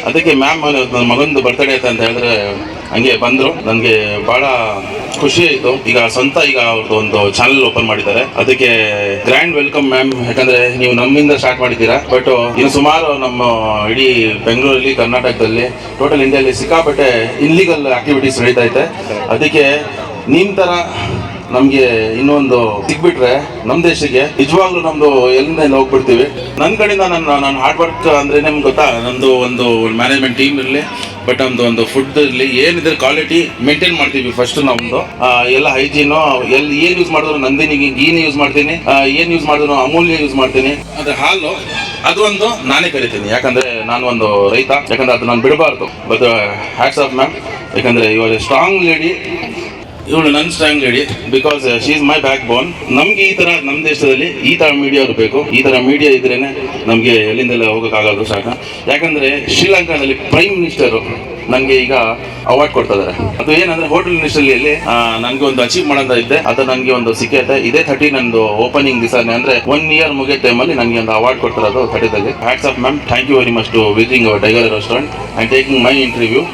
ಅದಕ್ಕೆ ಮ್ಯಾಮ್ ನನ್ನ ಮಗಂದು ಬರ್ತಡೇ ಅಂತ ಹೇಳಿದ್ರೆ ಹಂಗೆ ಬಂದರು. ನನಗೆ ಭಾಳ ಖುಷಿ ಆಯಿತು. ಈಗ ಸ್ವಂತ ಈಗ ಅವ್ರದ್ದು ಒಂದು ಚಾನಲ್ ಓಪನ್ ಮಾಡಿದ್ದಾರೆ. ಅದಕ್ಕೆ ಗ್ರ್ಯಾಂಡ್ ವೆಲ್ಕಮ್ ಮ್ಯಾಮ್. ಯಾಕಂದ್ರೆ ನೀವು ನಮ್ಮಿಂದ ಸ್ಟಾರ್ಟ್ ಮಾಡಿದ್ದೀರಾ, ಬಟ್ ಇನ್ನು ಸುಮಾರು ನಮ್ಮ ಇಡೀ ಬೆಂಗಳೂರಲ್ಲಿ, ಕರ್ನಾಟಕದಲ್ಲಿ, ಟೋಟಲ್ ಇಂಡಿಯಾದಲ್ಲಿ ಸಿಕ್ಕಾಪಟ್ಟೆ ಇಲ್ಲಿಗಲ್ ಆಕ್ಟಿವಿಟೀಸ್ ನಡೀತಾ ಐತೆ. ಅದಕ್ಕೆ ನಿಮ್ಮ ಥರ ನಮಗೆ ಇನ್ನೊಂದು ಸಿಕ್ಬಿಟ್ರೆ ನಮ್ಮ ದೇಶಕ್ಕೆ ನಿಜವಾಗ್ಲೂ ನಮ್ಮದು ಎಲ್ಲಿಂದ ಹೋಗ್ಬಿಡ್ತೀವಿ. ನನ್ನ ಕಡೆಯಿಂದ ನಾನು ಹಾರ್ಡ್ ವರ್ಕ್ ಅಂದರೆ ನಿಮ್ಗೆ ಗೊತ್ತಾ, ನಂದು ಒಂದು ಮ್ಯಾನೇಜ್ಮೆಂಟ್ ಟೀಮ್ ಇರಲಿ, ಬಟ್ ನಮ್ಮದು ಒಂದು ಫುಡ್ ಇರಲಿ, ಏನಿದ್ರೆ ಕ್ವಾಲಿಟಿ ಮೇಂಟೈನ್ ಮಾಡ್ತೀವಿ. ಫಸ್ಟ್ ನಮ್ಮದು ಎಲ್ಲ ಹೈಜೀನು, ಏನು ಯೂಸ್ ಮಾಡಿದ್ರು ನಂದಿನಿಗೆ ಗೀನಿ ಯೂಸ್ ಮಾಡ್ತೀನಿ, ಏನು ಯೂಸ್ ಮಾಡಿದ್ರು ಅಮೂಲ್ಯ ಯೂಸ್ ಮಾಡ್ತೀನಿ. ಅದ್ರ ಹಾಲು ಅದು ಒಂದು ನಾನೇ ಕರಿತೀನಿ, ಯಾಕಂದರೆ ನಾನು ಒಂದು ರೈತ, ಯಾಕಂದರೆ ಅದು ನಾನು ಬಿಡಬಾರ್ದು. ಬಟ್ ಹ್ಯಾಟ್ಸ್ ಆಫ್ ಮ್ಯಾಮ್, ಯಾಕಂದರೆ ಇವಾಗ ಸ್ಟ್ರಾಂಗ್ ಲೇಡಿ, ಇವಳು ನನ್ನ strong lady, because she is my back ಬೋನ್. ನಮ್ಗೆ ಈ ತರ ನಮ್ಮ ದೇಶದಲ್ಲಿ ಈ ತರ ಮೀಡಿಯಾ ಇರಬೇಕು. ಈ ತರ ಮೀಡಿಯಾ ಇದ್ರೇನೆ ನಮಗೆ ಎಲ್ಲಿಂದೆಲ್ಲ ಹೋಗೋಕ್ಕಾಗೋದು ಸಾಕ. ಯಾಕಂದ್ರೆ ಶ್ರೀಲಂಕಾದಲ್ಲಿ ಪ್ರೈಮ್ ಮಿನಿಸ್ಟರು ನನಗೆ ಈಗ ಅವಾರ್ಡ್ ಕೊಡ್ತಾ ಇದ್ದಾರೆ. ಅದು ಏನಂದ್ರೆ ಹೋಟೆಲ್ ಇಂಡಸ್ಟ್ರಿಯಲ್ಲಿ ನನಗೆ ಒಂದು ಅಚೀವ್ ಮಾಡೋದ ಇದ್ದೆ, ಅದು ನನಗೆ ಒಂದು ಸಿಕ್ಕೈತೆ. ಇದೇ 30 ನಂದು ಓಪನಿಂಗ್ ದಿವಸನೇ, ಅಂದ್ರೆ 1 year ಮುಗಿಯೋ ಟೈಮಲ್ಲಿ ನನಗೆ ಒಂದು ಅವಾರ್ಡ್ ಕೊಡ್ತಿರೋದು 30ದಲ್ಲಿ. Hats off ma'am, thank you very much to visiting our tiger restaurant and taking my interview.